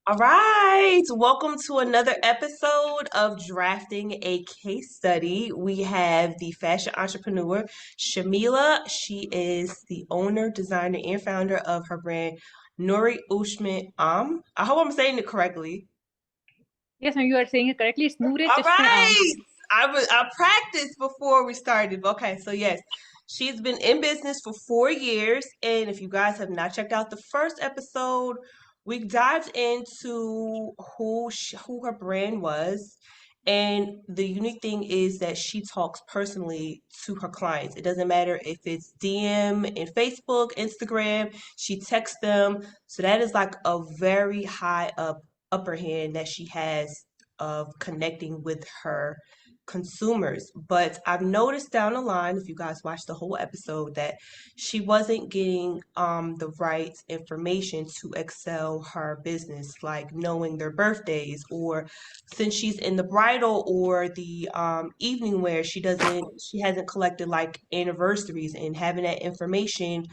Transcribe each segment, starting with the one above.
All right, welcome to another episode of Drafting a Case Study. We have the fashion entrepreneur, Shamila. She is the owner, designer, and founder of her brand, Noore Cheshmam. I hope I'm saying it correctly. Yes, ma'am, you are saying it correctly. It's Noore All Cheshmam. right. I practiced before we started. Okay, so yes, she's been in business for 4 years, and if you guys have not checked out the first episode, we dived into who her brand was, and the unique thing is that she talks personally to her clients. It doesn't matter if it's DM in Facebook, Instagram, she texts them. So that is like a very high upper hand that she has of connecting with her consumers. But I've noticed down the line, if you guys watch the whole episode, that she wasn't getting the right information to excel her business, like knowing their birthdays, or since she's in the bridal or the evening wear, she hasn't collected like anniversaries, and having that information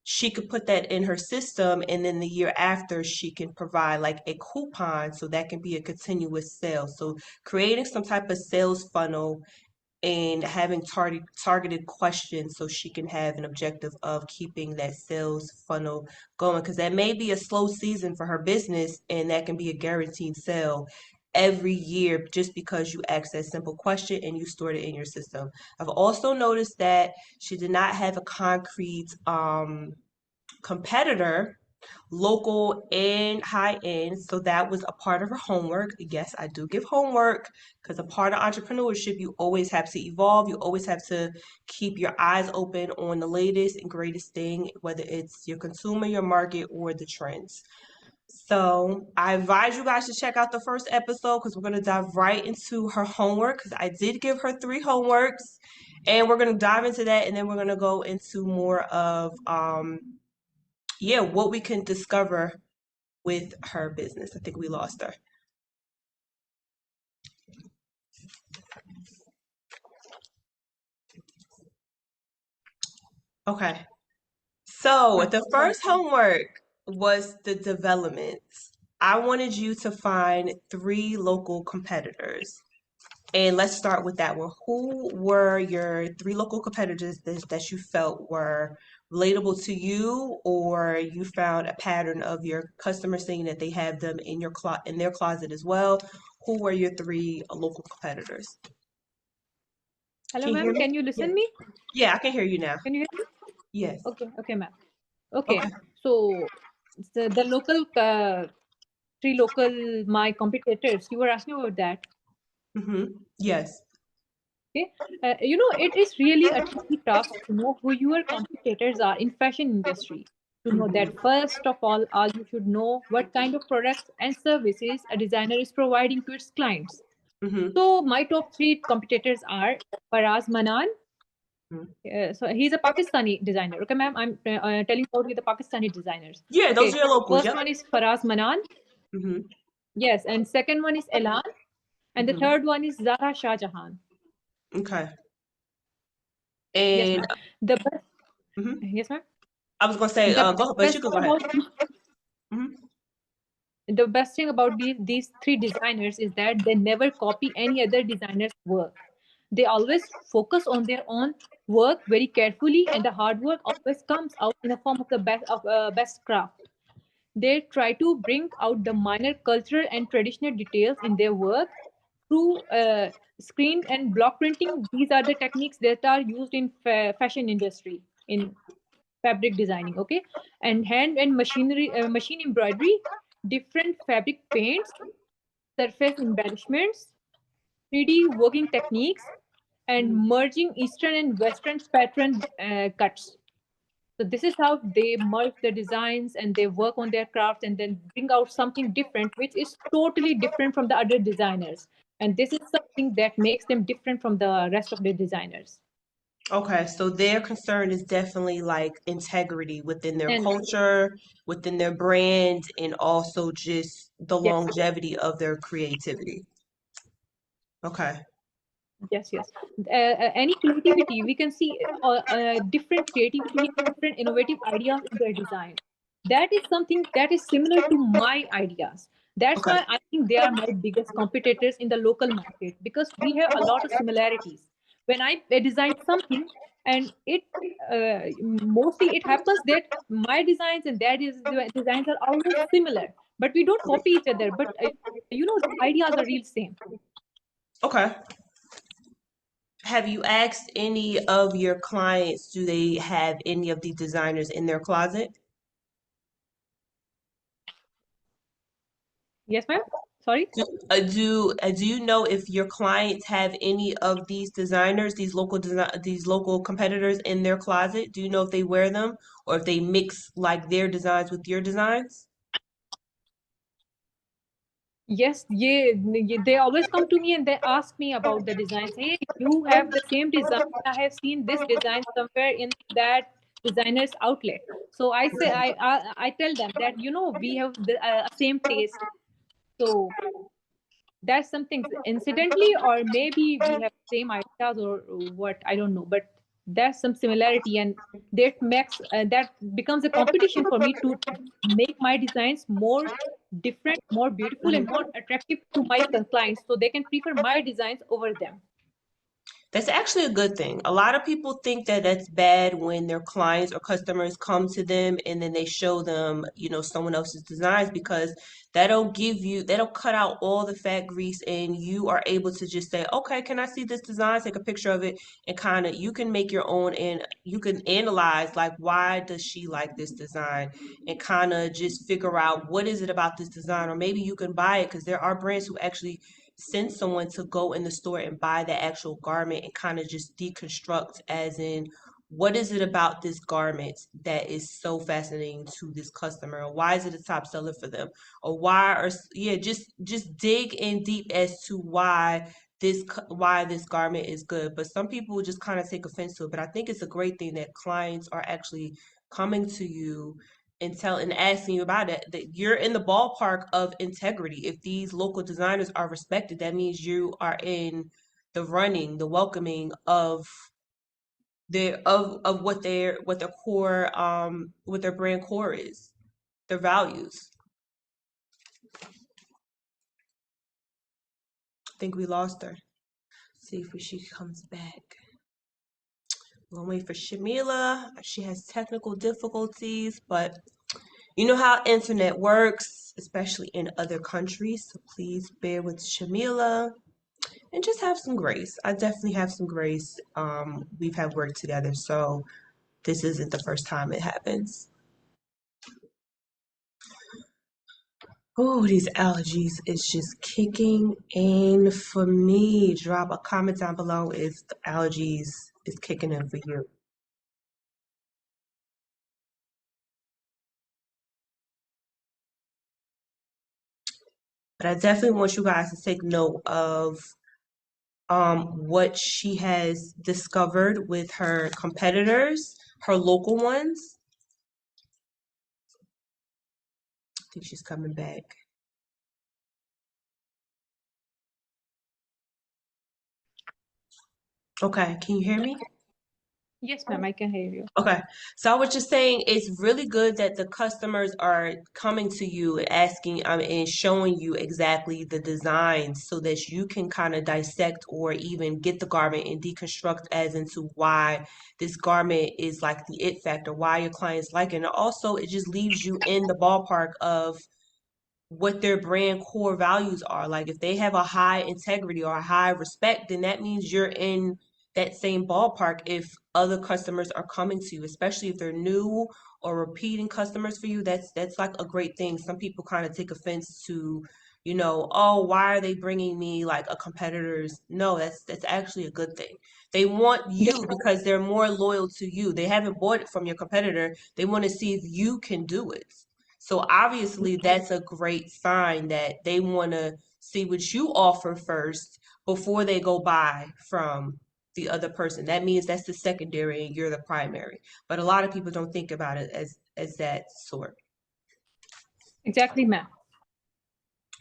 she could put that in her system, and then the year after she can provide like a coupon, so that can be a continuous sale. So creating some type of sales funnel and having targeted questions so she can have an objective of keeping that sales funnel going, because that may be a slow season for her business, and that can be a guaranteed sale every year just because you asked that simple question and you stored it in your system. I've also noticed that she did not have a concrete competitor, local and high end. So that was a part of her homework. Yes, I do give homework because a part of entrepreneurship, you always have to evolve. You always have to keep your eyes open on the latest and greatest thing, whether it's your consumer, your market, or the trends. So I advise you guys to check out the first episode because we're going to dive right into her homework, because I did give her three homeworks, and we're going to dive into that, and then we're going to go into more of what we can discover with her business. I think we lost her. Okay. So the first homework was the developments. I wanted you to find three local competitors. And let's start with that one. Who were your three local competitors that you felt were relatable to you, or you found a pattern of your customers saying that they have them in in their closet as well? Who were your three local competitors? Hello, Can you hear ma'am. me? Can you Yeah. listen me? Yeah, I can hear you now. Can you hear me? Yes. Okay, ma'am. Okay. Okay. So the local three local my competitors. You were asking about that. Yes. Okay. It is really a tricky task to know who your competitors are in fashion industry. To know that, first of all you should know what kind of products and services a designer is providing to its clients. Mm-hmm. So my top three competitors are Faraz Manan. So he's a Pakistani designer. Okay, ma'am, I'm telling about you the Pakistani designers. Yeah, those are Okay, your locals. first Yep. one is Faraz Manan. Mm-hmm. Yes, and second one is Elan, and the Mm-hmm. third one is Zara Shah Jahan. Okay. Yes, And ma'am. The best, mhm. yes, ma'am. I was gonna say, The go, but you best can thing go ahead. about Hmm. the best thing about these three designers is that they never copy any other designer's work. They always focus on their own work very carefully, and the hard work always comes out in the form of the best craft. They try to bring out the minor cultural and traditional details in their work through screen and block printing. These are the techniques that are used in fashion industry in fabric designing. Okay, and hand and machine embroidery, different fabric paints, surface embellishments, 3D working techniques, and merging Eastern and Western pattern cuts. So this is how they merge the designs and they work on their craft and then bring out something different, which is totally different from the other designers. And this is something that makes them different from the rest of the designers. Okay, so their concern is definitely like integrity within their And culture, within their brand, and also just the yes, longevity of their creativity. Okay. yes. Any creativity, we can see different creativity and different innovative ideas in their design. That is something that is similar to my ideas. That's Okay. why I think they are my biggest competitors in the local market, because we have a lot of similarities. When I design something, and it mostly it happens that my designs and designs are almost similar, but we don't copy each other. But the ideas are real same. Okay. Have you asked any of your clients, do they have any of these designers in their closet? Yes, ma'am. Sorry. Do you know if your clients have any of these designers, these local competitors in their closet? Do you know if they wear them or if they mix like their designs with your designs? Yes, they always come to me and they ask me about the designs. Hey, you have the same design. I have seen this design somewhere in that designer's outlet. So I say, I tell them that we have the same taste. So that's something incidentally, or maybe we have same ideas or what, I don't know, but there's some similarity, and that becomes a competition for me to make my designs more different, more beautiful, and more attractive to my clients, so they can prefer my designs over them. That's actually a good thing. A lot of people think that that's bad when their clients or customers come to them and then they show them, someone else's designs because that'll cut out all the fat grease and you are able to just say, okay, can I see this design? Take a picture of it and kind of you can make your own and you can analyze like why does she like this design and kind of just figure out what is it about this design or maybe you can buy it because there are brands who actually send someone to go in the store and buy the actual garment and kind of just deconstruct as in what is it about this garment that is so fascinating to this customer or why is it a top seller for them or why or yeah just dig in deep as to why this garment is good but some people just kind of take offense to it but I think it's a great thing that clients are actually coming to you and asking you about it that you're in the ballpark of integrity if these local designers are respected that means you are in the running the welcoming of what their core what their brand core is their values. I think we lost her. See if she comes back. We're gonna wait for Shamila. She has technical difficulties, but you know how internet works, especially in other countries. So please bear with Shamila and just have some grace. I definitely have some grace. We've had worked together, so this isn't the first time it happens. Oh, these allergies is just kicking in for me. Drop a comment down below if the allergies is kicking in for you. But I definitely want you guys to take note of what she has discovered with her competitors, her local ones. I think she's coming back. Okay, can you hear me? Yes, ma'am, I can hear you. Okay, so I was just saying it's really good that the customers are coming to you and asking and showing you exactly the designs so that you can kind of dissect or even get the garment and deconstruct as into why this garment is like the it factor, why your clients like it. And also, it just leaves you in the ballpark of what their brand core values are. Like if they have a high integrity or a high respect, then that means you're in that same ballpark if other customers are coming to you, especially if they're new or repeating customers for you. That's like a great thing. Some people kind of take offense to, oh, why are they bringing me like a competitor's? No, that's actually a good thing. They want Yeah, you because they're more loyal to you. They haven't bought it from your competitor. They want to see if you can do it. So obviously that's a great sign that they want to see what you offer first before they go buy from the other person. That means that's the secondary and you're the primary. But a lot of people don't think about it as that sort. exactly, ma'am.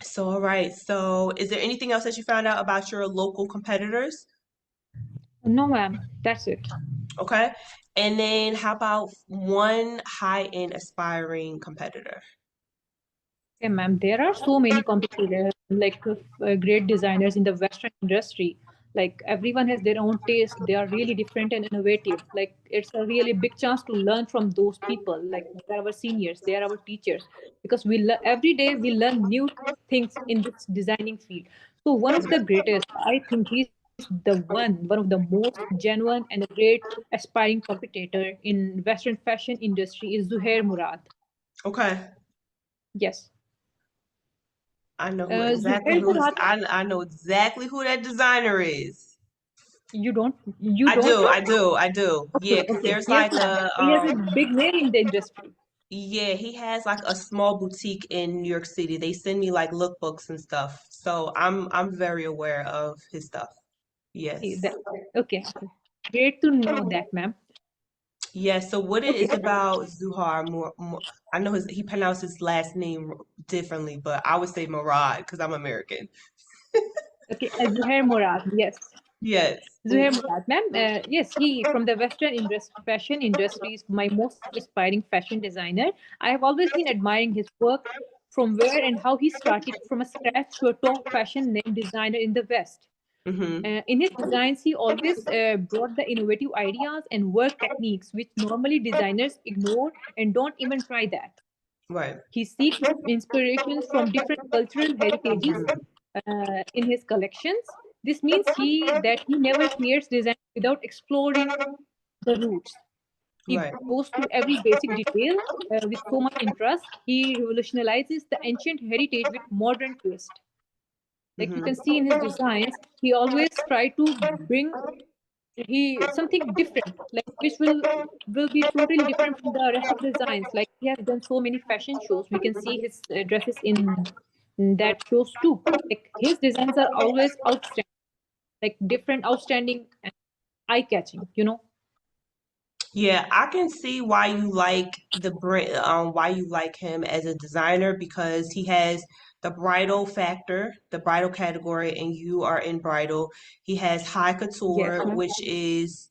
So all right. So is there anything else that you found out about your local competitors? No, ma'am, that's it. Okay. And then how about one high-end aspiring competitor? Okay, ma'am, there are so many competitors, like great designers in the Western industry. Like everyone has their own taste. They are really different and innovative. Like it's a really big chance to learn from those people. Like they are our seniors, they are our teachers, because every day we learn new things in this designing field. So one of the greatest, I think he's one of the most genuine and a great aspiring competitor in Western fashion industry is Zuhair Murad. Okay. Yes. I know who exactly Zuhair who's Murad, I know exactly who that designer is. you I don't do, know? I do, I do. Yeah, Okay, because okay. there's Yes, like ma'am. a He has a big name in the industry. yeah, he has like a small boutique in New York City. They send me like lookbooks and stuff. So I'm very aware of his stuff. Yes. Okay, great to know that, ma'am. Yeah, so what it Okay, is about Zuhar I know he pronounced his last name differently, but I would say Murad because I'm American. okay. Zuhair Murad, yes. Yes. Zuhair Murad, ma'am. Yes, he from the fashion industry is my most aspiring fashion designer. I have always been admiring his work from where and how he started from a scratch to a top fashion name designer in the West. Mm-hmm. In his designs, he always brought the innovative ideas and work techniques which normally designers ignore and don't even try that. Right. He seeks inspirations from different cultural heritages Mm-hmm. in his collections. This means he never creates design without exploring the roots. He Right. goes to every basic detail with so much interest. He revolutionizes the ancient heritage with modern twist. Like you Mm-hmm. can see in his designs, he always try to bring he something different, like which will be totally different from the rest of the designs. Like he has done so many fashion shows, we can see his dresses in that shows too. Like his designs are always outstanding, like different, outstanding, and eye-catching. Yeah, I can see why you like the brand, why you like him as a designer because he has the bridal factor, the bridal category, and you are in bridal. He has high Yes, couture, ma'am. which is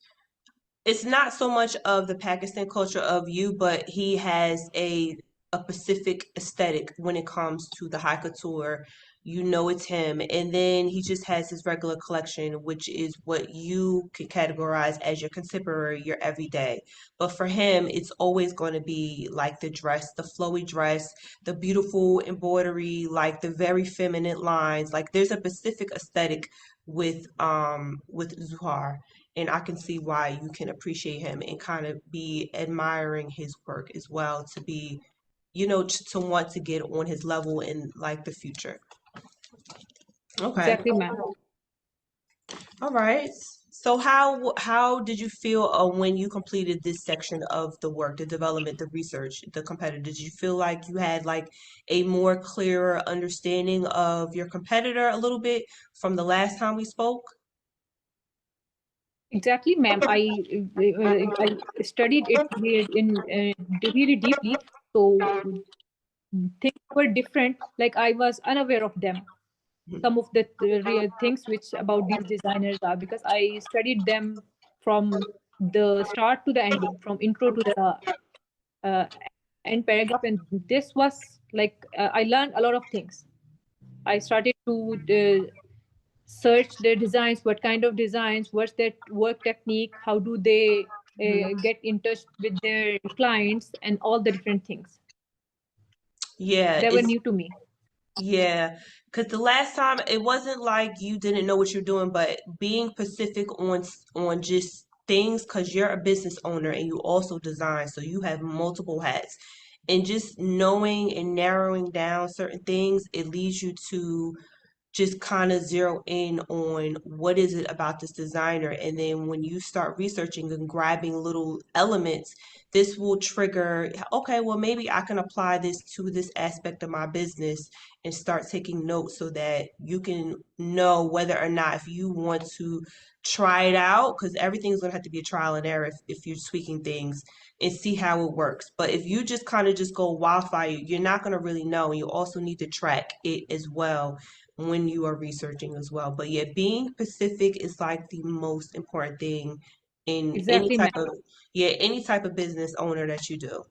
it's not so much of the Pakistan culture of you, but he has a Pacific aesthetic when it comes to the high couture. You know it's him. And then he just has his regular collection, which is what you could categorize as your contemporary, your everyday. But for him, it's always going to be like the dress, the flowy dress, the beautiful embroidery, like the very feminine lines. Like there's a Pacific aesthetic with Zuhar, and I can see why you can appreciate him and kind of be admiring his work as well to be, to want to get on his level in like the future. Okay. Exactly, ma'am. All right. So how did you feel when you completed this section of the work, the development, the research, the competitor? Did you feel like you had like a more clearer understanding of your competitor a little bit from the last time we spoke? Exactly, ma'am. I studied it really deeply, so things were different. Like I was unaware of them, some of the real things which about these designers are, because I studied them from the start to the ending, from intro to the uh, end paragraph, and this was like I learned a lot of things. I started to search their designs, what kind of designs, what's their work technique, how do they Mhm. get in touch with their clients, and all the different things Yeah, that were it's new to me. Yeah, because the last time it wasn't like you didn't know what you're doing, but being specific on just things because you're a business owner and you also design, so you have multiple hats. And just knowing and narrowing down certain things, it leads you to just kind of zero in on what is it about this designer, and then when you start researching and grabbing little elements, this will trigger, okay, well maybe I can apply this to this aspect of my business and start taking notes so that you can know whether or not if you want to try it out, because everything's going to have to be a trial and error if you're tweaking things and see how it works. But if you just kind of just go wildfire, you're not going to really know, and you also need to track it as well when you are researching as well. But yeah, being specific is like the most important thing in any Exactly, type ma'am. of any type of business owner that you do.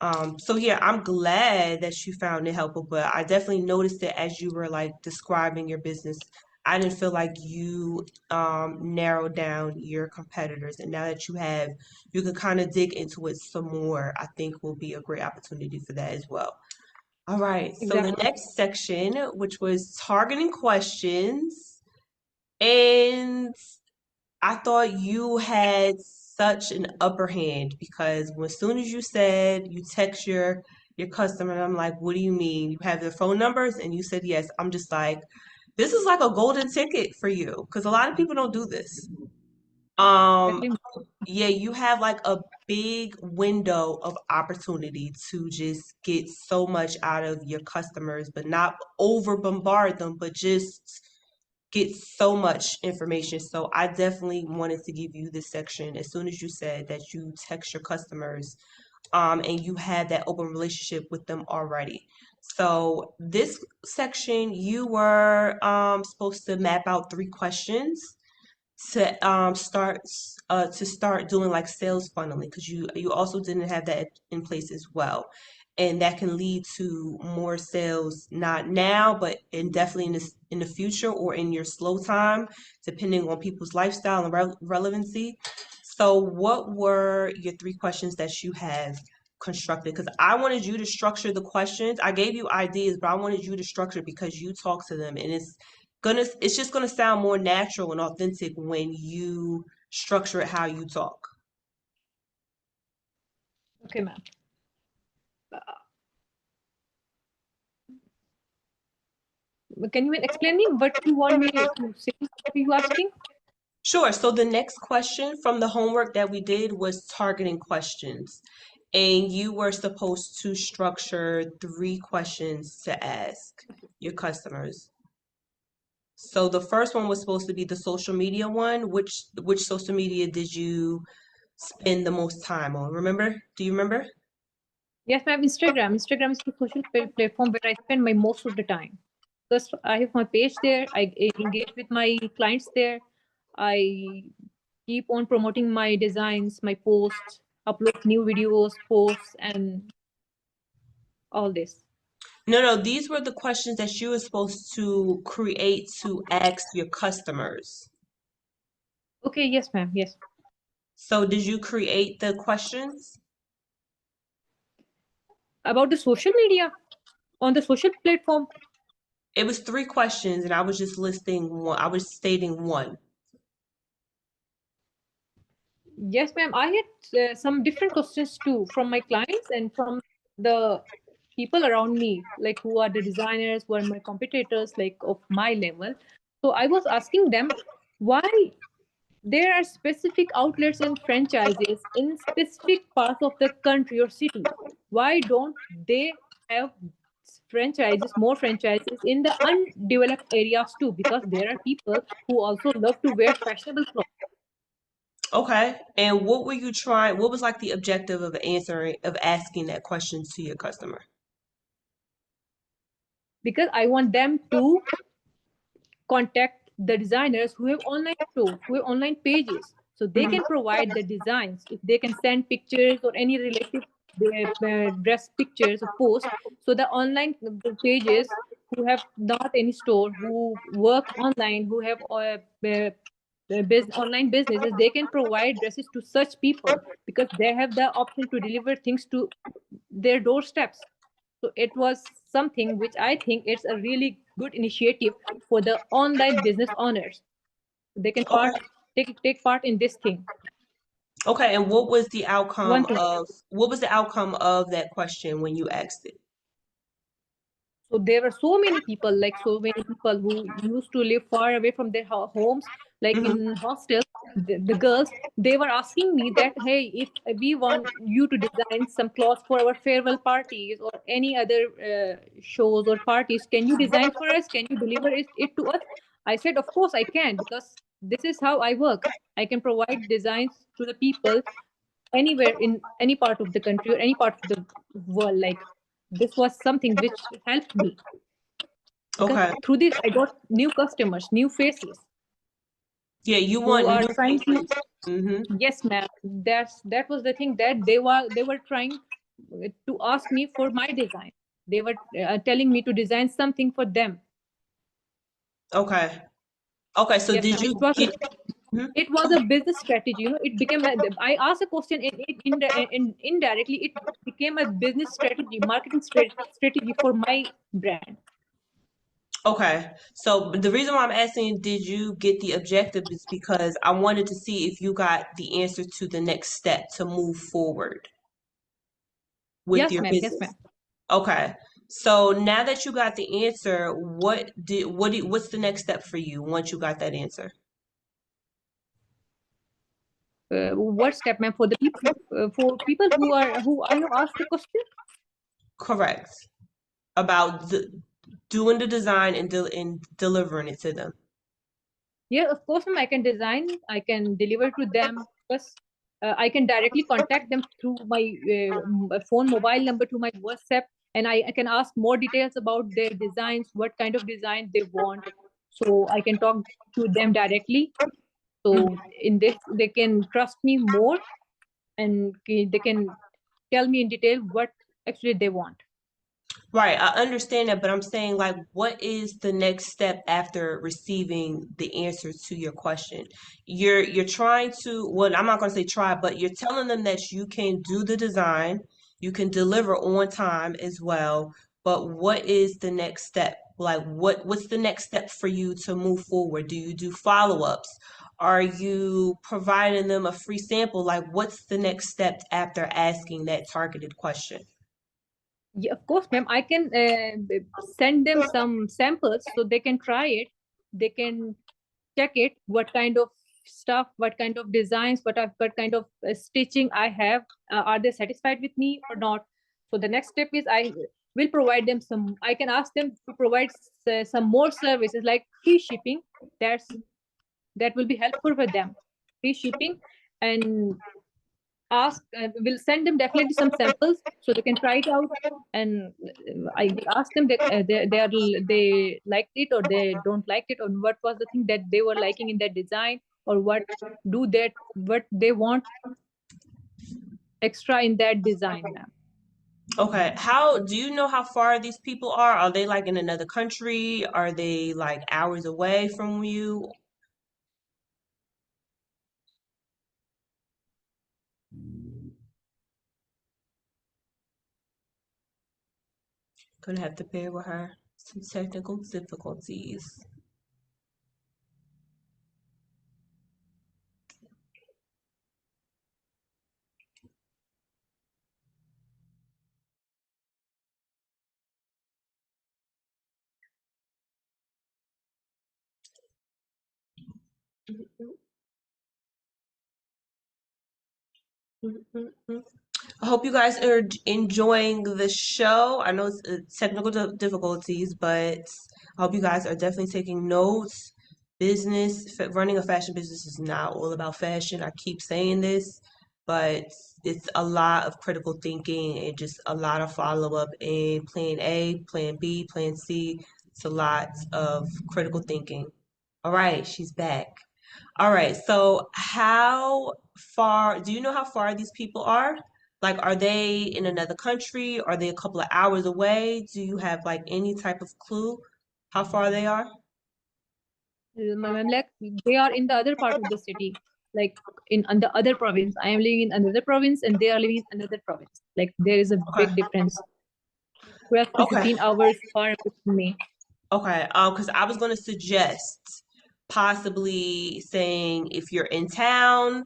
So yeah, I'm glad that you found it helpful, but I definitely noticed it as you were like describing your business. I didn't feel like you narrowed down your competitors, and now that you have, you can kind of dig into it some more. I think will be a great opportunity for that as well. All right, so the Exactly. next section, which was targeting questions, and I thought you had such an upper hand because as soon as you said you text your customer, and I'm like, what do you mean? You have their phone numbers? And you said yes. I'm just like, this is like a golden ticket for you because a lot of people don't do this. Um, Exactly. yeah, you have like a big window of opportunity to just get so much out of your customers, but not over bombard them, but just get so much information. So I definitely wanted to give you this section as soon as you said that you text your customers and you had that open relationship with them already. So this section, you were supposed to map out 3 questions to start doing like sales funneling because you also didn't have that in place as well, and that can lead to more sales not now but definitely in the future or in your slow time depending on people's lifestyle and relevancy. So what were your 3 questions that you have constructed? Because I wanted you to structure the questions. I gave you ideas, but I wanted you to structure because you talk to them and it's just gonna sound more natural and authentic when you structure it how you talk. Okay, ma'am. Can you explain me what you want me to say? What are you asking? Sure. So the next question from the homework that we did was targeting questions. And you were supposed to structure 3 questions to ask your customers. So the first one was supposed to be the social media one. Which social media did you spend the most time on? Remember? Do you remember? Yes, ma'am. Instagram. Instagram is the social platform where I spend my most of the time. Because I have my page there. I engage with my clients there. I keep on promoting my designs, my posts, upload new videos, posts, and all this. No, no, these were the questions that you were supposed to create to ask your customers. Okay, yes, ma'am. Yes. So did you create the questions? About the social media on the social platform. It was 3 questions, and I was just listing one. I was stating one. Yes, ma'am. I had some different questions too from my clients and from the people around me, like who are the designers, who are my competitors, like of my level. So I was asking them why there are specific outlets and franchises in specific parts of the country or city. Why don't they have franchises, more franchises in the undeveloped areas too? Because there are people who also love to wear fashionable clothes. Okay. And what were you trying? What was like the objective of asking that question to your customer? Because I want them to contact the designers who have online stores, who have online pages, so they Mhm. can provide the designs. If they can send pictures or any related dress pictures or post, so the online pages who have not any store, who work online, who have online businesses, they can provide dresses to such people because they have the option to deliver things to their doorsteps. So it was something which I think it's a really good initiative for the online business owners. They can Okay. take part in this thing. Okay. And One thing. what was the outcome of that question when you asked it? So there were so many people, like so many people who used to live far away from their homes, like Hmm. in hostels. The girls, they were asking me that, hey, if we want you to design some clothes for our farewell parties or any other shows or parties, can you design for us? Can you deliver it to us? I said, of course I can, because this is how I work. I can provide designs to the people anywhere in any part of the country or any part of the world. Like, this was something which helped me, because Okay. through this I got new customers, new faces Yeah, you who want are new trying to. faces. Hmm. Yes, ma'am. That was the thing, that they were trying to ask me for my design. They were telling me to design something for them. Okay. Okay. So Yes, did ma'am. you get? Mhm. It was a business strategy. It became I asked a question, indirectly it became a business strategy, marketing strategy for my brand. Okay. So the reason why I'm asking, did you get the objective is because I wanted to see if you got the answer to the next step to move forward with Yes, your ma'am. Yes, business. ma'am. Okay. So now that you got the answer, what's the next step for you once you got that answer? What step, ma'am? For people who I have asked the question. Correct. About doing the design and delivering it to them. Yeah, of course, ma'am. I can design. I can deliver to them. Plus, I can directly contact them through my phone, mobile number, to my WhatsApp, and I can ask more details about their designs, what kind of design they want. So I can talk to them directly. So in this, they can trust me more, and they can tell me in detail what actually they want. Right, I understand that, but I'm saying like what is the next step after receiving the answer to your question? You're trying to, well, I'm not going to say try, but you're telling them that you can do the design, you can deliver on time as well, but what is the next step? Like what's the next step for you to move forward? Do you do follow-ups? Are you providing them a free sample? Like what's the next step after asking that targeted question? Yeah, of course, ma'am. I can send them some samples so they can try it. They can check it, what kind of stuff, what kind of designs, what kind of stitching I have. Are they satisfied with me or not? So the next step is I will provide them some. I can ask them to provide some more services like free shipping. That will be helpful for them. Free shipping, and ask we'll send them definitely some samples so they can try it out. And I will ask them that they liked it or they don't like it, or what was the thing that they were liking in that design, or what they want extra in that design, ma'am. Okay. How do you know how far these people are? Are they like in another country? Are they like hours away from you? Gonna have to bear with her. Some technical difficulties. I hope you guys are enjoying the show. I know it's technical difficulties, but I hope you guys are definitely taking notes. Running a fashion business is not all about fashion. I keep saying this, but it's a lot of critical thinking and just a lot of follow up and plan A, plan B, plan C. It's a lot of critical thinking. All right, she's back. All right, so how far, do you know how far these people are? Like, are they in another country? Are they a couple of hours away? Do you have like any type of clue how far they are? Ma'am, like they are in the other part of the city, like in the other province. I am living in another province and they are living in another province. Like there is a Okay. big difference, 12 to Okay. 15 hours far away from me. Okay. Because I was going to suggest possibly saying if you're in town,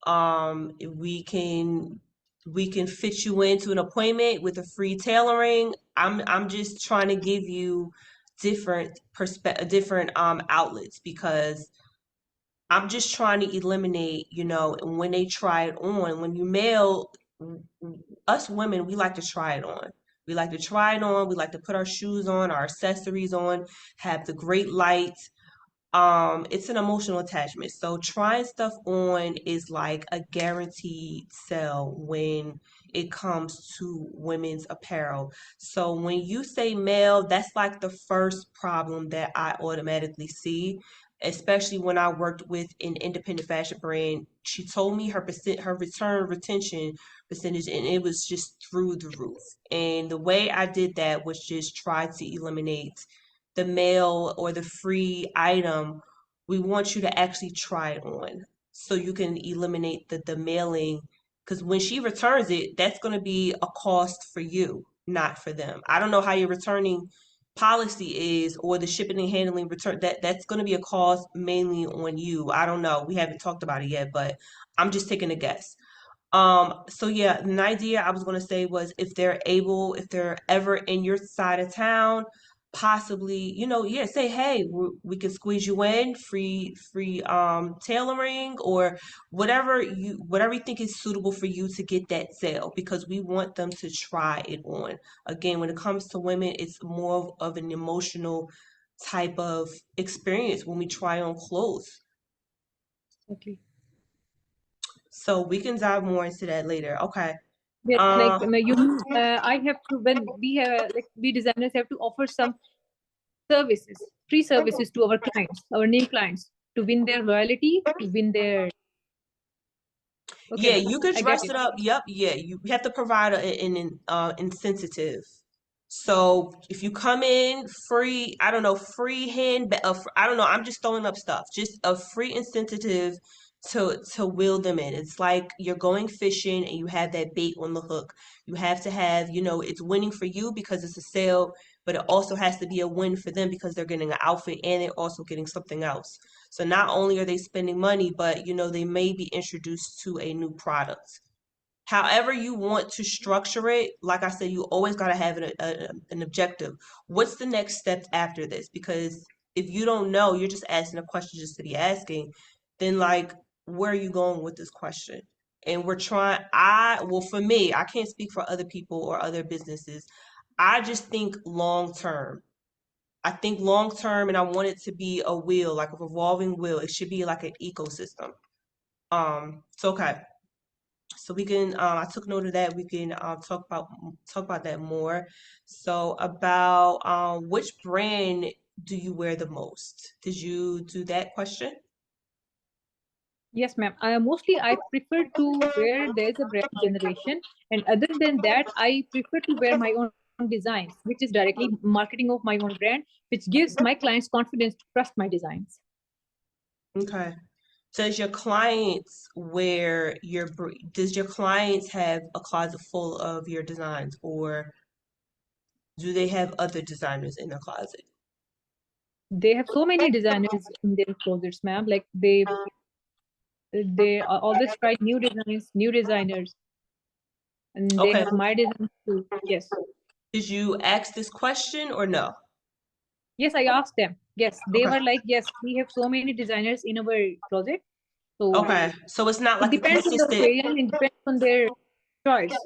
um, we can we can fit you into an appointment with a free tailoring. I'm just trying to give you different outlets because I'm just trying to eliminate, when they try it on, when you mail, us women, we like to try it on. We like to try it on. We like to put our shoes on, our accessories on, have the great light. It's an emotional attachment. So trying stuff on is like a guaranteed sell when it comes to women's apparel. So when you say male, that's like the first problem that I automatically see, especially when I worked with an independent fashion brand. She told me her return retention percentage, and it was just through the roof. And the way I did that was just try to eliminate the mail or the free item. We want you to actually try it on so you can eliminate the mailing, because when she returns it, that's going to be a cost for you, not for them. I don't know how your returning policy is, or the shipping and handling return, that's going to be a cost mainly on you. I don't know. We haven't talked about it yet, but I'm just taking a guess. So yeah, an idea I was gonna say was, if they're ever in your side of town, possibly, yeah, say, hey, we can squeeze you in, free tailoring, or whatever you think is suitable for you to get that sale, because we want them to try it on. Again, when it comes to women, it's more of an emotional type of experience when we try on clothes. Exactly. So we can dive more into that later. Okay. Yes, like Um, I have to, when we have, like, we designers have to offer some services, free services to our clients, our new clients, to win their loyalty, to win their. Okay, Yeah, ma'am, you could I get dress it. it up. Yep, yeah. You have to provide an incentive. So if you come in free, I don't know, free I don't know. I'm just throwing up stuff. Just a free incentive to wheel them in. It's like you're going fishing and you have that bait on the hook. You have to have, it's winning for you because it's a sale, but it also has to be a win for them because they're getting an outfit and they're also getting something else. So not only are they spending money, but they may be introduced to a new product. However you want to structure it, like I said, you always got to have an objective. What's the next step after this? Because if you don't know, you're just asking a question just to be asking, then like, where are you going with this question? And we're trying, well, for me, I can't speak for other people or other businesses. I just think long term. I think long term, and I want it to be a wheel, like a revolving wheel. It should be like an ecosystem. So okay. So we can, I took note of that. We can talk about that more. So about which brand do you wear the most? Did you do that question? Yes, ma'am. I prefer to wear, there's a brand generation, and other than that, I prefer to wear my own designs, which is directly marketing of my own brand, which gives my clients confidence to trust my designs. Okay. Does your clients does your clients have a closet full of your designs, or do they have other designers in their closet? They have so many designers in their closets, ma'am. Like they are always try new designs, new designers, and they Okay. have my designs too. Yes. Did you ask this question or no? Yes, I asked them. Yes, they Okay. were like, yes, we have so many designers in our closet. So Okay. So it's not it like a depends on the consistent. occasion, it depends on their choice.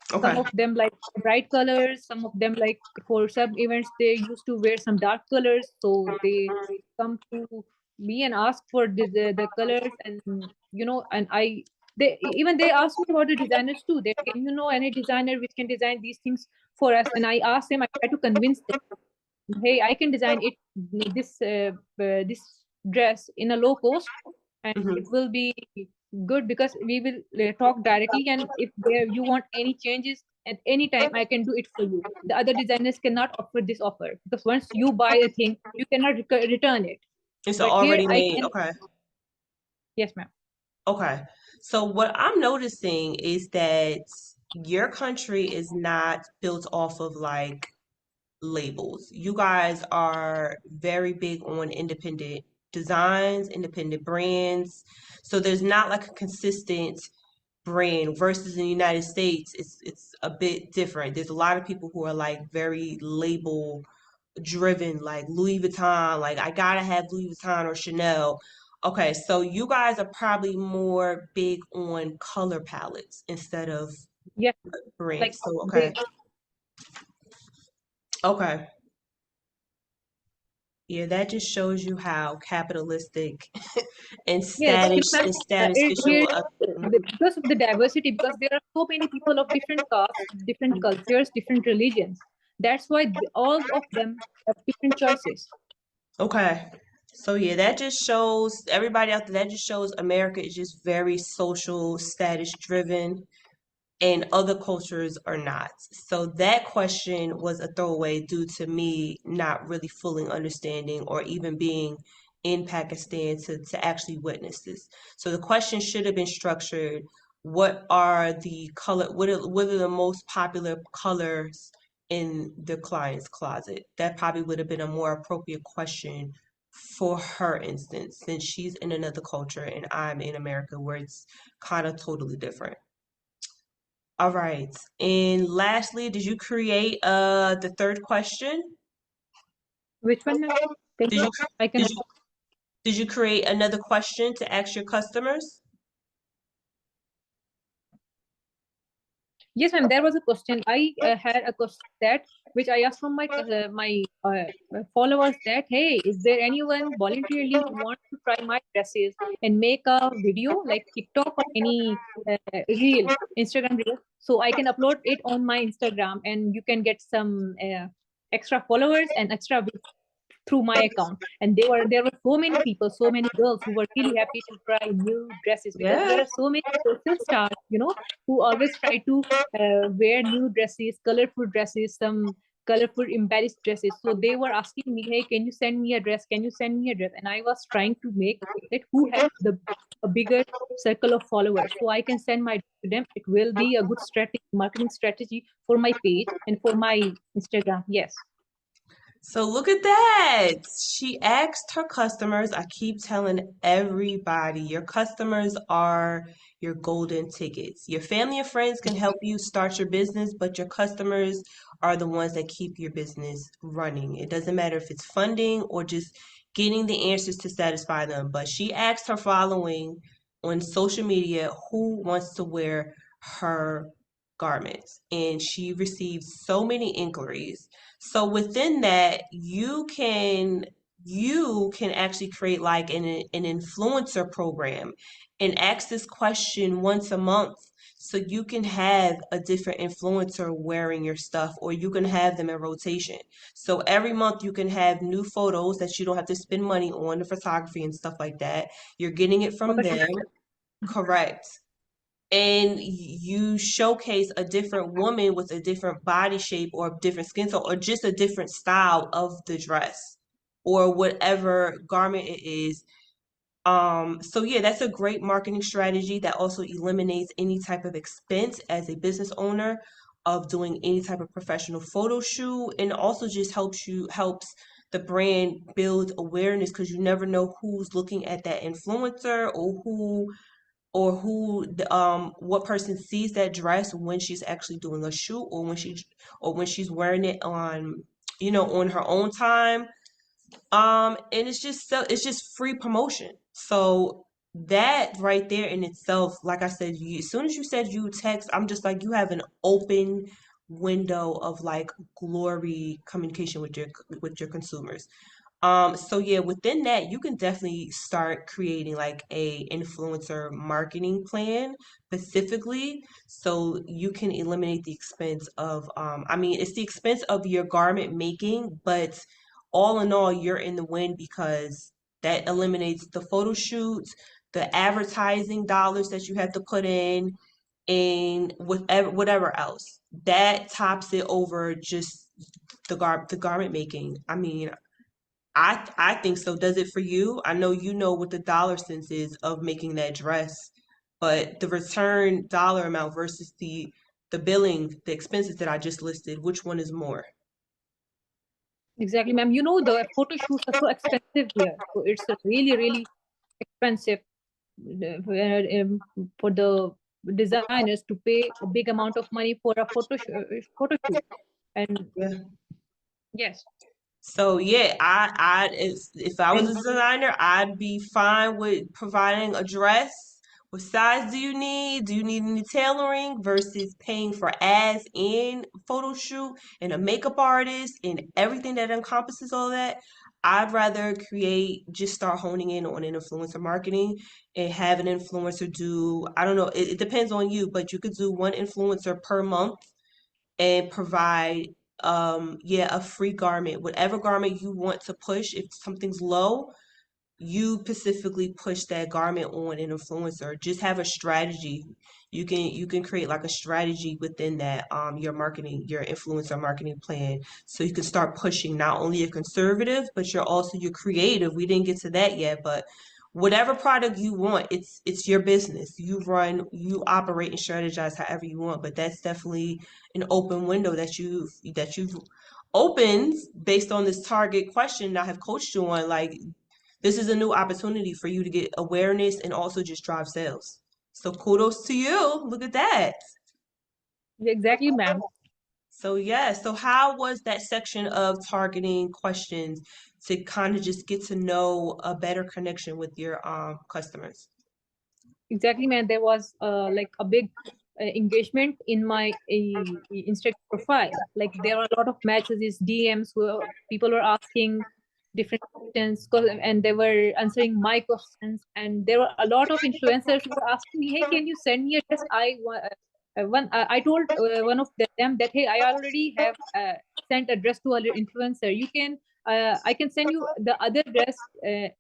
Some Okay. of them like bright colors, some of them like for some events they used to wear some dark colors. So they come to me and ask for the colors, and and even they ask me about the designers too. They, can you know any designer which can design these things for us? And I ask them, I try to convince them, hey, I can design it, this dress in a low cost, and Hmm. it will be good because we will talk directly, and if you want any changes at any time, I can do it for you. The other designers cannot offer this offer because once you buy a thing, you cannot return it. It's But here already I made. can. Okay. Yes, ma'am. Okay. So what I'm noticing is that your country is not built off of like labels. You guys are very big on independent designs, independent brands. So there's not like a consistent brand versus in the United States, it's a bit different. There's a lot of people who are like very label driven, like Louis Vuitton, like I gotta have Louis Vuitton or Chanel. Okay, so you guys are probably more big on color palettes instead of Yes, like brands. So okay, they. okay, Yeah, that just shows you how capitalistic and Yes, you know, ma'am, status it visual will up. because of the diversity, because there are so many people of different castes, different cultures, different religions. That's why all of them have different choices. Okay. So yeah, that just shows everybody out there, that just shows America is just very social, status driven, and other cultures are not. So that question was a throwaway due to me not really fully understanding or even being in Pakistan to actually witness this. So the question should have been structured, what are the most popular colors in the client's closet? That probably would have been a more appropriate question for her instance, since she's in another culture and I'm in America where it's kind of totally different. All right. And lastly, did you create the third question? Which one, ma'am? Can Did you? you I can. did you did you create another question to ask your customers? Yes, ma'am. There was a question. I had a question that which I asked from my followers that, hey, is there anyone voluntarily who wants to try my dresses and make a video like TikTok or any reel, Instagram reel, so I can upload it on my Instagram and you can get some extra followers and extra views through my account. And there were so many people, so many girls who were really happy to try new dresses, because there Yeah. are so many social stars, who always try to wear new dresses, colorful dresses, some colorful embellished dresses. So they were asking me, hey, can you send me a dress, can you send me a dress? And I was trying to make it who has the a bigger circle of followers, so I can send my dress to them. It will be a good strategy, marketing strategy for my page and for my Instagram. Yes. So look at that. She asked her customers. I keep telling everybody, your customers are your golden tickets. Your family and friends can help you start your business, but your customers are the ones that keep your business running. It doesn't matter if it's funding or just getting the answers to satisfy them. But she asked her following on social media who wants to wear her garments, and she received so many inquiries. So within that, you can actually create like an influencer program and ask this question once a month. So you can have a different influencer wearing your stuff, or you can have them in rotation. So every month you can have new photos that you don't have to spend money on the photography and stuff like that. You're getting it from them. Correct. And you showcase a different woman with a different body shape or a different skin tone or just a different style of the dress or whatever garment it is. So yeah, that's a great marketing strategy that also eliminates any type of expense as a business owner of doing any type of professional photo shoot, and also just helps the brand build awareness because you never know who's looking at that influencer or what person sees that dress when she's actually doing a shoot or when she's wearing it on on her own time. And it's just free promotion. So that right there in itself, like I said, as soon as you said you text, I'm just like, you have an open window of like glory communication with your consumers. So yeah, within that, you can definitely start creating like a influencer marketing plan specifically, so you can eliminate the expense of, I mean, it's the expense of your garment making, but all in all, you're in the win because that eliminates the photo shoots, the advertising dollars that you have to put in, and whatever else. That tops it over just the garment making. I mean, I think so. Does it for you? I know you know what the dollar sense is of making that dress, but the return dollar amount versus the billing, the expenses that I just listed, which one is more? Exactly, ma'am. You know, the photo shoots are so expensive here. So it's a really, really expensive for the designers to pay a big amount of money for a photo shoot. And Yeah. yes, So yeah, if I was a designer, I'd be fine with providing a dress. What size do you need? Do you need any tailoring versus paying for ads and photo shoot and a makeup artist and everything that encompasses all that? I'd rather just start honing in on an influencer marketing and have an influencer do, I don't know, it depends on you, but you could do one influencer per month and provide, yeah, a free garment, whatever garment you want to push. If something's low, you specifically push that garment on an influencer. Just have a strategy. You can create like a strategy within that your marketing, your influencer marketing plan. So you can start pushing not only your conservative, but you're also your creative. We didn't get to that yet, but whatever product you want, it's your business. You operate and strategize however you want, but that's definitely an open window that you've opened based on this target question I have coached you on. Like, this is a new opportunity for you to get awareness and also just drive sales. So kudos to you. Look at that. Exactly, ma'am. So yeah, so how was that section of targeting questions to kind of just get to know a better connection with your customers? Exactly, man. There was like a big engagement in my Instagram profile. Like there were a lot of messages, DMs, where people were asking different questions, and they were answering my questions. And there were a lot of influencers who were asking me, "Hey, can you send me a dress?" I told one of them that, "Hey, I already have sent a dress to other influencer. You can I can send you the other dress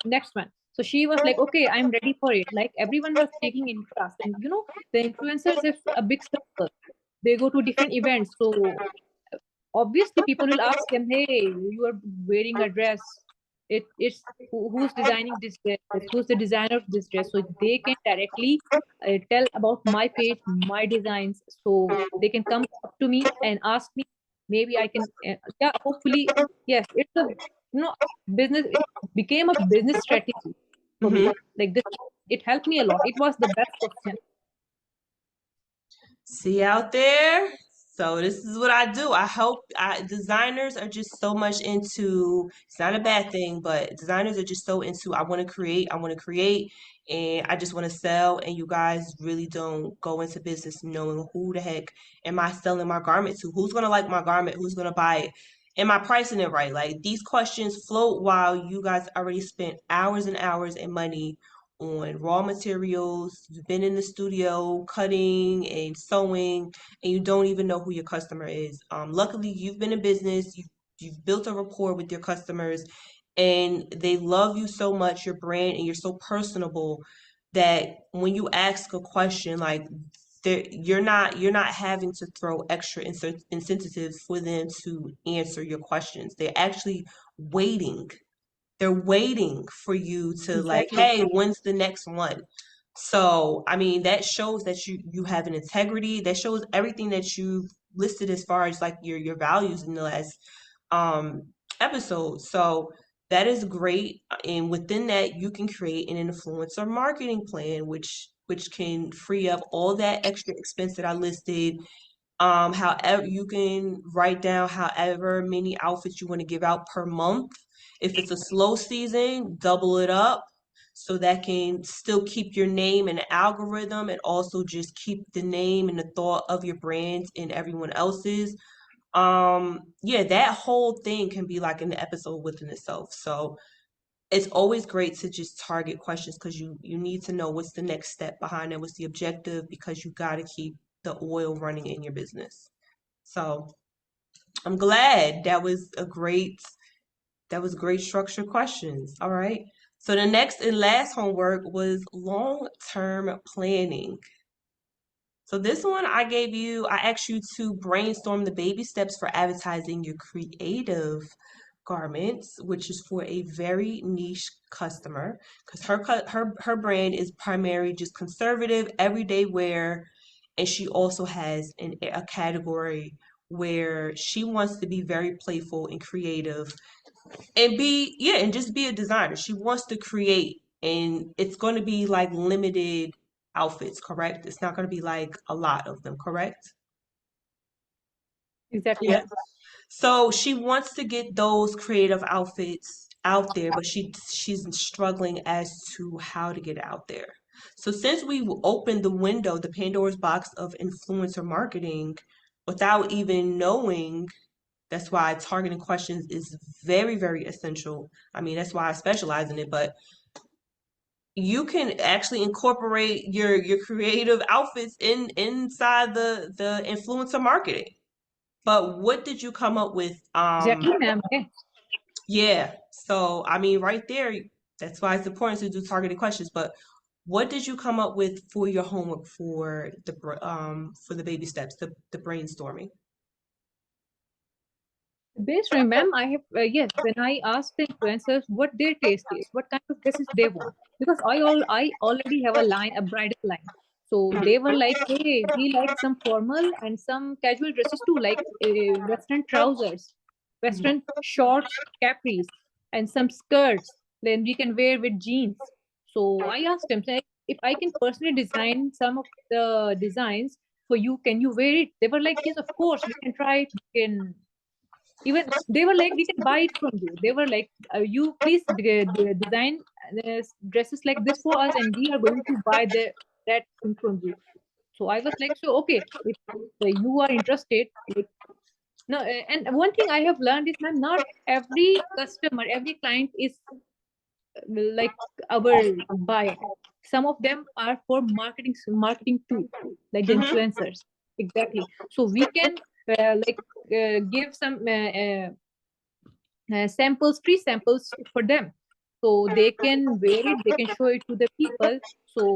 next one." So she was like, "Okay, I'm ready for it." Like everyone was taking interest, and the influencers have a big circle. They go to different events, so obviously people will ask them, "Hey, you are wearing a dress. It's who's designing this dress? Who's the designer of this dress?" So they can directly tell about my page, my designs. So they can come up to me and ask me. Maybe I can, yeah, hopefully, yes. It's a business. It became a business strategy for Hmm. me. Like this, it helped me a lot. It was the best question. See out there? So this is what I do. Designers are just so much into, it's not a bad thing, but designers are just so into, I want to create, and I just want to sell. And you guys really don't go into business knowing who the heck am I selling my garment to? Who's going to like my garment? Who's going to buy it? Am I pricing it right? Like, these questions float while you guys already spent hours and hours and money on raw materials. You've been in the studio cutting and sewing, and you don't even know who your customer is. Luckily, you've been in business. You've built a rapport with your customers, and they love you so much, your brand, and you're so personable that when you ask a question, like, you're not having to throw extra incentives for them to answer your questions. They're actually waiting they're waiting for you to, like, Exactly. hey, when's the next one? So, I mean, that shows that you have an integrity. That shows everything that you've listed as far as like your values in the last um episode. So that is great. And within that, you can create an influencer marketing plan, which can free up all that extra expense that I listed. However, you can write down however many outfits you want to give out per month. If it's a slow season, double it up so that can still keep your name in the algorithm and also just keep the name and the thought of your brand in everyone else's. Yeah, that whole thing can be like an episode within itself. So it's always great to just target questions because you need to know what's the next step behind it, what's the objective, because you got to keep the oil running in your business. So I'm glad that was great structured questions. All right. So the next and last homework was long-term planning. So this one I asked you to brainstorm the baby steps for advertising your creative garments, which is for a very niche customer, because her brand is primarily just conservative everyday wear, and she also has a category where she wants to be very playful and creative and just be a designer. She wants to create, and it's going to be like limited outfits, correct? It's not going to be like a lot of them, correct? Exactly, Yeah. ma'am. So she wants to get those creative outfits out there, but she's struggling as to how to get it out there. So since we opened the window, the Pandora's box of influencer marketing, without even knowing That's why targeting questions is very, very essential. I mean, that's why I specialize in it, but you can actually incorporate your creative outfits inside the influencer marketing. But what did you come up with? Exactly, ma'am. Yeah. Yeah. So I mean, right there, that's why it's important to do targeted questions. But what did you come up with for your homework for the baby steps, the brainstorming? Based on ma'am, I have yes. When I asked the influencers what their taste is, what kind of dresses they want, because I already have a line, a bridal line. So they were like, hey, we like some formal and some casual dresses too, like western trousers, Mhm. western shorts, capris, and some skirts. Then we can wear with jeans. So I asked them, say, if I can personally design some of the designs for you, can you wear it? They were like, yes, of course, we can try it. We can even they were like, we can buy it from you. They were like, you please design dresses like this for us, and we are going to buy that thing from you. So I was like, so okay, if you are interested, like, no. And one thing I have learned is, man, not every customer, every client is like our buyer. Some of them are for marketing too, like the Mhm. influencers. Exactly. So we can give some samples, free samples for them, so they can wear it, they can show it to the people. So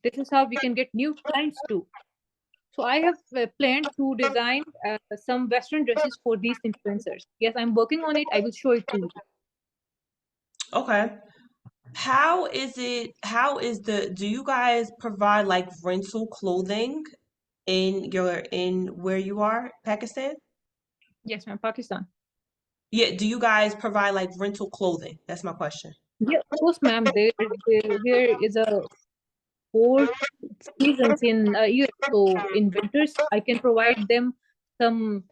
this is how we can get new clients too. So I have planned to design some western dresses for these influencers. Yes, I'm working on it, I will show it to you. Okay. Do you guys provide like rental clothing in where you are, Pakistan? Yes, ma'am, Pakistan. Yeah, do you guys provide like rental clothing? That's my question. Yeah, of course, ma'am. There is a 4 seasons in a year. So in winters, I can provide them some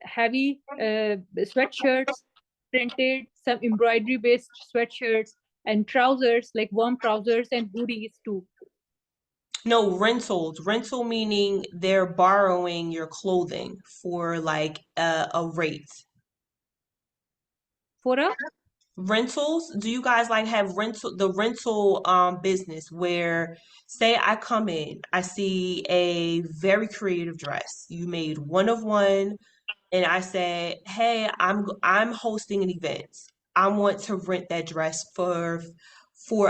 heavy sweatshirts, printed, some embroidery based sweatshirts, and trousers, like warm trousers and hoodies too. No, rentals. Rental meaning they're borrowing your clothing for like a rate. For a Rentals, do you guys like have rental business where say I come in, I see a very creative dress. You made one of one and I said, "Hey, I'm hosting an event. I want to rent that dress for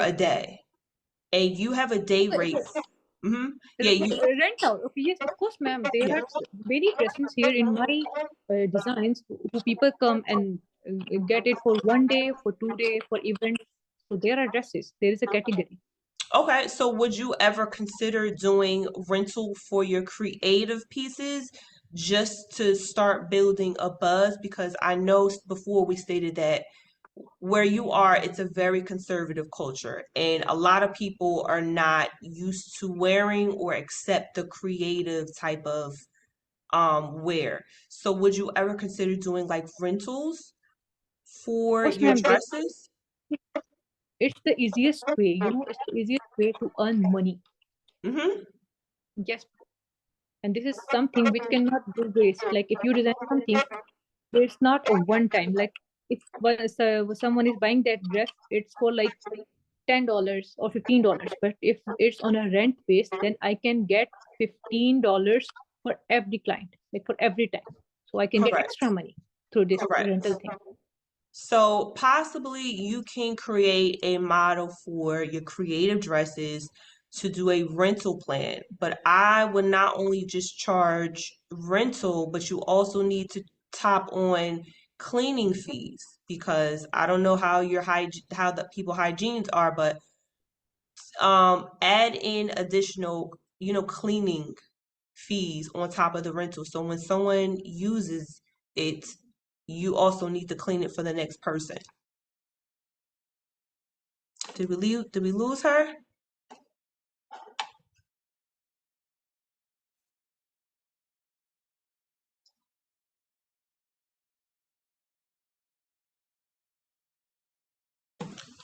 a day." And you have a day okay, rate. Mm-hmm. Yeah, you rent out. Okay, yes, of course, ma'am. There yeah. are many dresses here in my designs who people come and get it for 1 day, for 2 day, for events. So there are dresses. There is a category. Okay, so would you ever consider doing rental for your creative pieces just to start building a buzz? Because I know before we stated that where you are, it's a very conservative culture, and a lot of people are not used to wearing or accept the creative type of wear. So would you ever consider doing like rentals Of for course, your ma'am. dresses? It's the easiest way. It's the easiest way to earn money. Mm-hmm. Yes, and this is something which cannot go waste. Like if you design something, it's not a one time. Like if someone is buying that dress, it's for like $10 or $15. But if it's on a rent base, then I can get $15 for every client, like for every time. So I can get Correct. extra money through this Correct. rental thing. So possibly you can create a model for your creative dresses to do a rental plan. But I would not only just charge rental, but you also need to top on cleaning fees because I don't know how how the people hygienes are, but add in additional, cleaning fees on top of the rental. So when someone uses it, you also need to clean it for the next person. Did we lose her?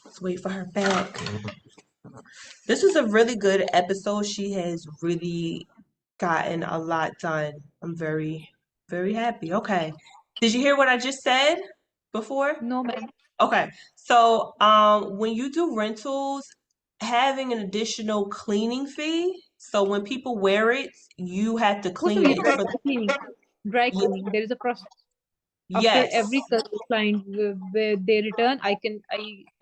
Let's wait for her back. This was a really good episode. She has really gotten a lot done. I'm very, very happy. Okay. Did you hear what I just said before? No, ma'am. Okay. So, when you do rentals, having an additional cleaning fee. So when people wear it, you have to Oh, so clean yeah, it for, dry cleaning. Dry Ye- cleaning. There is a process. After yes. every client where they return, I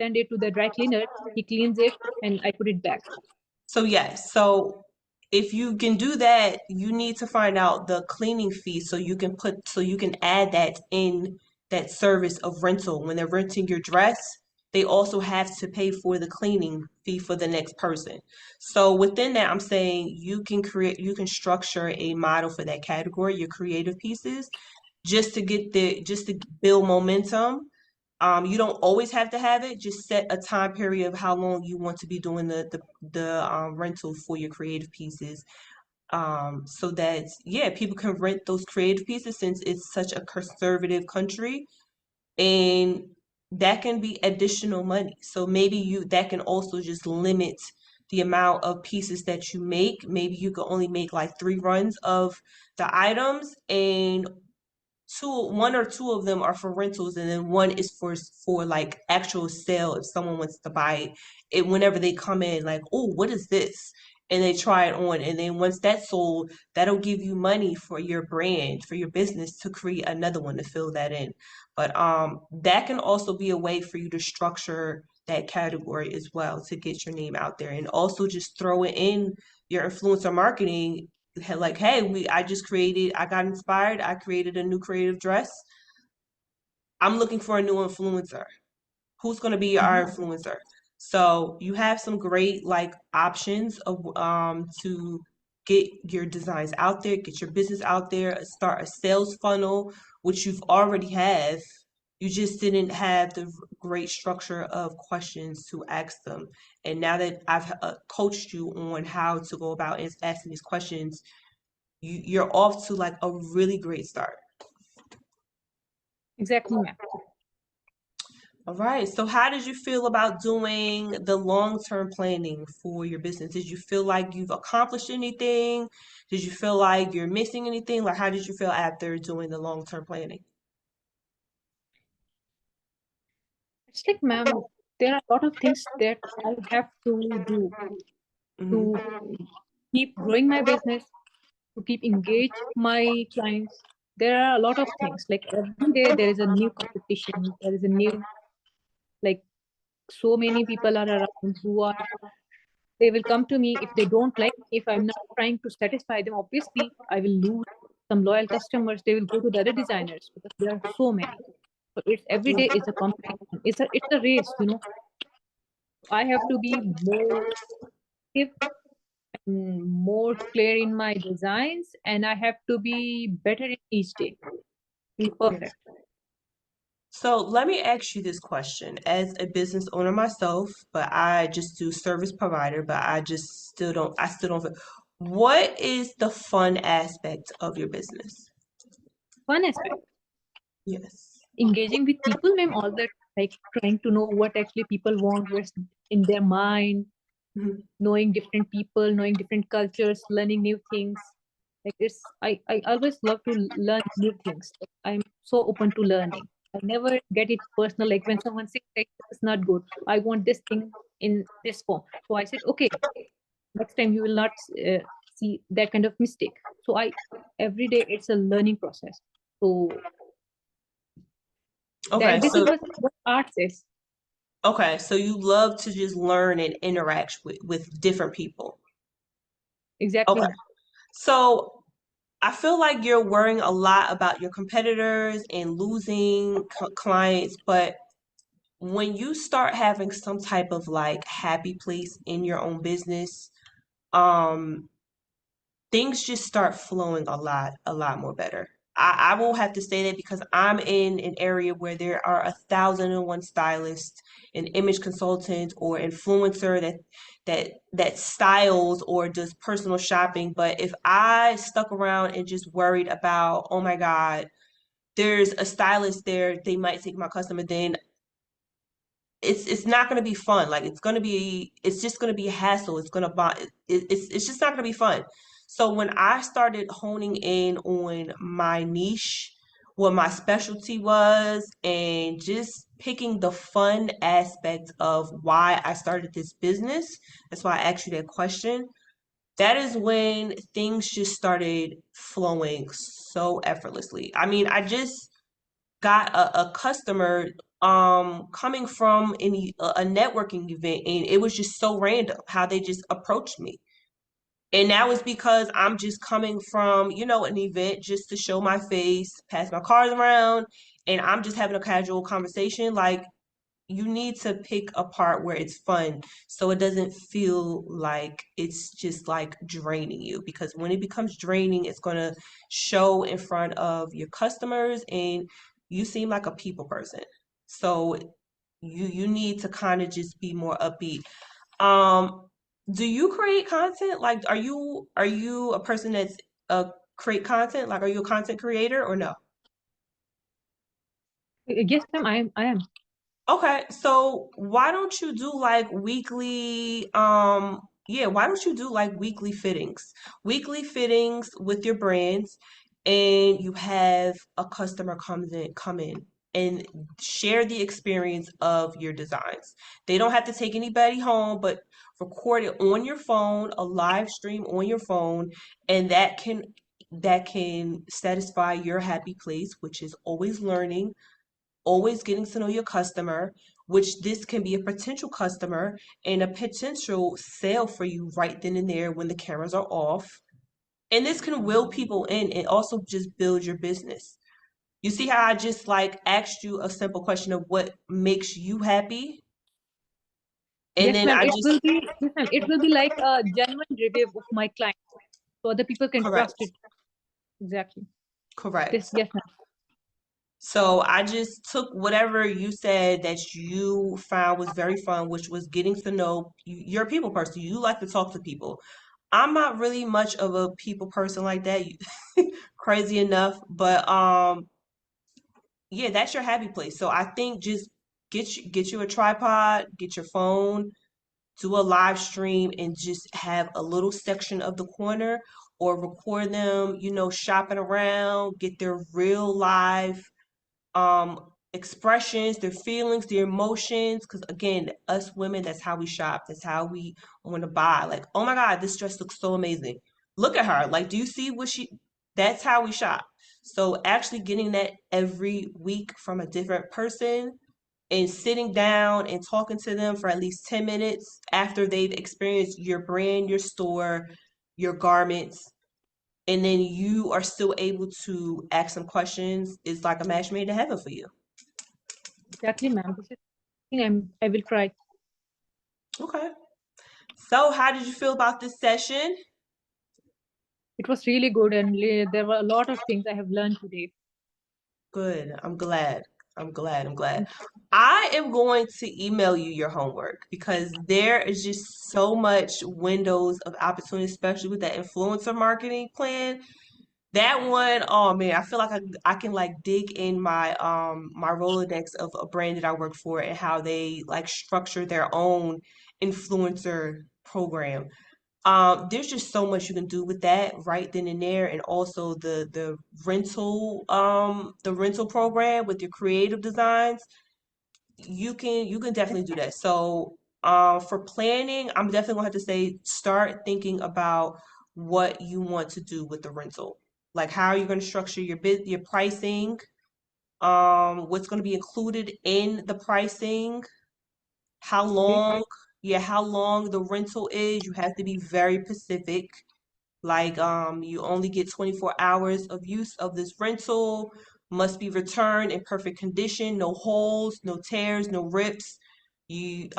send it to the dry cleaner. He cleans it and I put it back. So yes, so if you can do that, you need to find out the cleaning fee so you can add that in that service of rental. When they're renting your dress, they also have to pay for the cleaning fee for the next person. So within that, I'm saying you can structure a model for that category, your creative pieces, just to build momentum. You don't always have to have it. Just set a time period of how long you want to be doing the rental for your creative pieces. So that yeah, people can rent those creative pieces since it's such a conservative country, and that can be additional money. So maybe you that can also just limit the amount of pieces that you make. Maybe you could only make like 3 runs of the items, and one or two of them are for rentals, and then one is for like actual sale if someone wants to buy it whenever they come in, like, oh, what is this, and they try it on, and then once that's sold, that'll give you money for your brand, for your business, to create another one to fill that in. But that can also be a way for you to structure that category as well to get your name out there, and also just throw it in your influencer marketing. Like, hey, I got inspired, I created a new creative dress, I'm looking for a new influencer. Who's going to be our Mhm. influencer? So you have some great like options of to get your designs out there, get your business out there, start a sales funnel, which you've already have. You just didn't have the great structure of questions to ask them. And now that I've coached you on how to go about asking these questions, you're off to like a really great start. Exactly, ma'am. All right. So how did you feel about doing the long-term planning for your business? Did you feel like you've accomplished anything? Did you feel like you're missing anything? Like how did you feel after doing the long-term planning? It's like, ma'am, there are a lot of things that I have to do Hmm. to keep growing my business, to keep engage my clients. There are a lot of things. Like every day there is a new competition. There is a new, like, so many people are around who are, they will come to me. If they don't like me, if I'm not trying to satisfy them, obviously I will lose some loyal customers. They will go to the other designers because there are so many. So it's every day is a competition. It's a race. I have to be more active and more clear in my designs, and I have to be better in each day. Be Yes. perfect. So let me ask you this question. As a business owner myself, but I just do service provider, but I still don't feel, what is the fun aspect of your business? Fun aspect. Yes. Engaging with people, ma'am, all that, like trying to know what actually people want, what's in their mind, Mhm. knowing different people, knowing different cultures, learning new things. Like I always love to learn new things. Like, I'm so open to learning. I never get it personal. Like when someone says like this is not good, I want this thing in this form. So I said, okay, next time you will not see that kind of mistake. So I every day it's a learning process. So Okay, that this so is what art is. okay, so you love to just learn and interact with different people. Exactly, Okay. ma'am. So I feel like you're worrying a lot about your competitors and losing clients, but when you start having some type of like happy place in your own business, um, things just start flowing a lot more better. I will have to say that because I'm in an area where there are 1,001 stylists, an image consultant, or influencer that styles or does personal shopping. But if I stuck around and just worried about, oh my God, there's a stylist there, they might take my customer, then it's not going to be fun. Like it's just going to be a hassle. It's going to buy it's just not going to be fun. So when I started honing in on my niche, what my specialty was, and just picking the fun aspect of why I started this business. That's why I asked you that question. That is when things just started flowing so effortlessly. I mean, I just got a customer coming from a networking event, and it was just so random how they just approached me. And now it's because I'm just coming from, an event just to show my face, pass my cards around, and I'm just having a casual conversation. Like, you need to pick a part where it's fun so it doesn't feel like it's just like draining you. Because when it becomes draining, it's going to show in front of your customers, and you seem like a people person. So you need to kind of just be more upbeat. um, do you create content? Like, are you a person that's create content? Like, are you a content creator or no? Yes, ma'am, I am. Okay, so why don't you do like weekly, yeah, why don't you do like weekly fittings? Weekly fittings with your brands, and you have a customer come in and share the experience of your designs. They don't have to take anybody home, but record it on your phone, a live stream on your phone, and that can satisfy your happy place, which is always learning, always getting to know your customer, which this can be a potential customer and a potential sale for you right then and there when the cameras are off. And this can will people in and also just build your business. You see how I just like asked you a simple question of what makes you happy? And Yes, then ma'am. I It just, will be yes, ma'am. It will be like a genuine review of my client, so other people can trust correct, it. Exactly. This, correct. yes, ma'am. So I just took whatever you said that you found was very fun, which was getting to know you're a people person. You like to talk to people. I'm not really much of a people person like that. Crazy enough, but yeah, that's your happy place. So I think just get you a tripod, get your phone, do a live stream, and just have a little section of the corner, or record them, shopping around, get their real live expressions, their feelings, their emotions. Because again, us women, that's how we shop. That's how we want to buy. Like, oh my God, this dress looks so amazing. Look at her. Like, do you see what she? That's how we shop. So actually getting that every week from a different person and sitting down and talking to them for at least 10 minutes after they've experienced your brand, your store, your garments, and then you are still able to ask some questions, is like a match made in heaven for you. Exactly, ma'am. This is something I will try. Okay. So, how did you feel about this session? It was really good, and there were a lot of things I have learned today. Good. I'm glad. I'm glad. I'm glad. I am going to email you your homework because there is just so much windows of opportunity, especially with that influencer marketing plan. That one, oh man, I feel like I can like dig in my Rolodex of a brand that I work for and how they like structure their own influencer program. There's just so much you can do with that right then and there, and also the rental program with your creative designs. You can definitely do that. So, for planning, I'm definitely gonna have to say start thinking about what you want to do with the rental. Like, how are you going to structure your pricing? What's going to be included in the pricing? How Okay. long? Yeah, how long the rental is. You have to be very specific. Like, you only get 24 hours of use of this rental, must be returned in perfect condition, no holes, no tears, no rips. You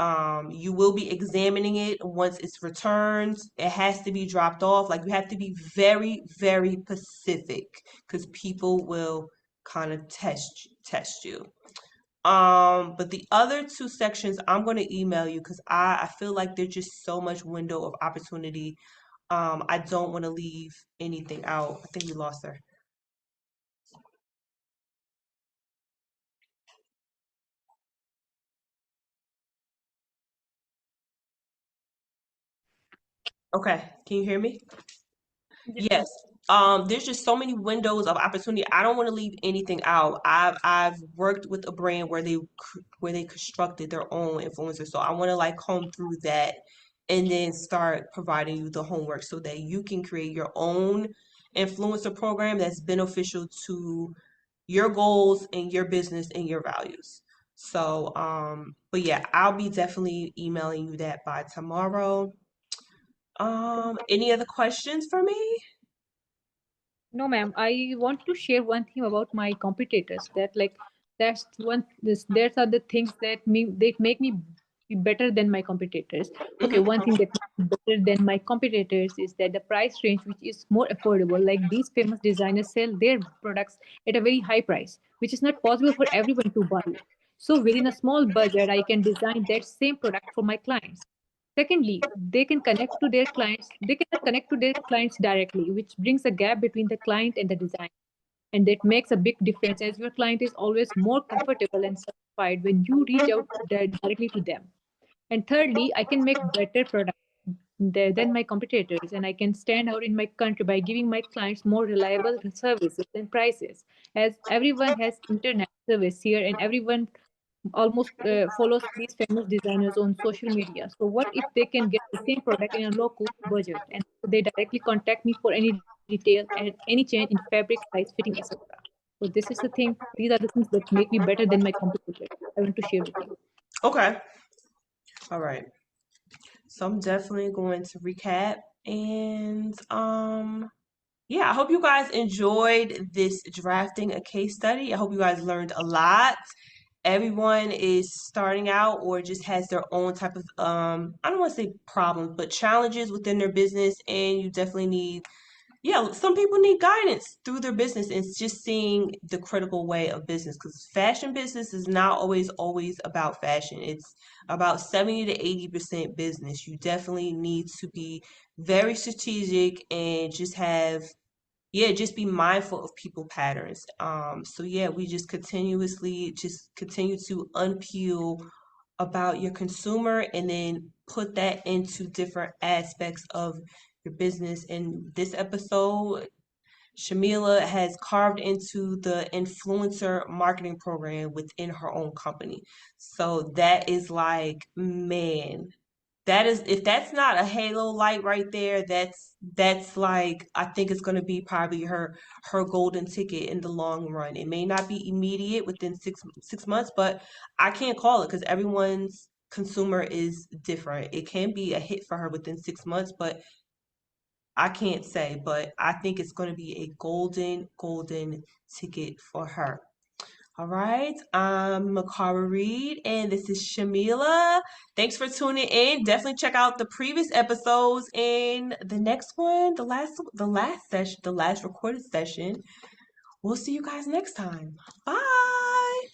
will be examining it once it's returned. It has to be dropped off. Like, you have to be very, very specific because people will kind of test you. But the other two sections I'm going to email you because I feel like there's just so much window of opportunity. I don't want to leave anything out. I think we lost her. Okay, can you hear me? Yes, Yes. ma'am. there's just so many windows of opportunity. I don't want to leave anything out. I've worked with a brand where they constructed their own influencer, so I want to like comb through that and then start providing you the homework so that you can create your own influencer program that's beneficial to your goals and your business and your values. So, but yeah, I'll be definitely emailing you that by tomorrow. Any other questions for me? No, ma'am. I want to share one thing about my competitors. That like that's one. This There are the things that make me be better than my competitors. Okay, one Mhm. thing that makes me better than my competitors is that the price range, which is more affordable. Like these famous designers sell their products at a very high price, which is not possible for everyone to buy it. So within a small budget, I can design that same product for my clients. Secondly, they cannot connect to their clients directly, which brings a gap between the client and the design. And that makes a big difference as your client is always more comfortable and satisfied when you reach out directly to them. And thirdly, I can make better products than my competitors, and I can stand out in my country by giving my clients more reliable services and prices. As everyone has internet service here, and everyone almost follows these famous designers on social media. So what if they can get the same product in a low cost budget, and they directly contact me for any detail and any change in fabric, size, fitting, etc. So this is the thing. These are the things that make me better than my competitors. I want to share with you. Okay. All right. So I'm definitely going to recap and yeah, I hope you guys enjoyed this drafting a case study. I hope you guys learned a lot. Everyone is starting out or just has their own type of I don't want to say problems, but challenges within their business and you definitely need yeah, some people need guidance through their business and it's just seeing the critical way of business because fashion business is not always about fashion. It's about 70 to 80% business. You definitely need to be very strategic and just have yeah, just be mindful of people patterns. So yeah, we just continuously just continue to unpeel about your consumer and then put that into different aspects of your business. In this episode, Shamila has carved into the influencer marketing program within her own company. So that is like, man, that is if that's not a halo light right there, that's like I think it's gonna be probably her golden ticket in the long run. It may not be immediate within six months, but I can't call it because everyone's consumer is different. It can be a hit for her within 6 months, but I can't say. But I think it's gonna be a golden ticket for her. All right, I'm Makara Reed, and this is Shamila. Thanks for tuning in. Definitely check out the previous episodes and the next one, the last session, the last recorded session. We'll see you guys next time. Bye.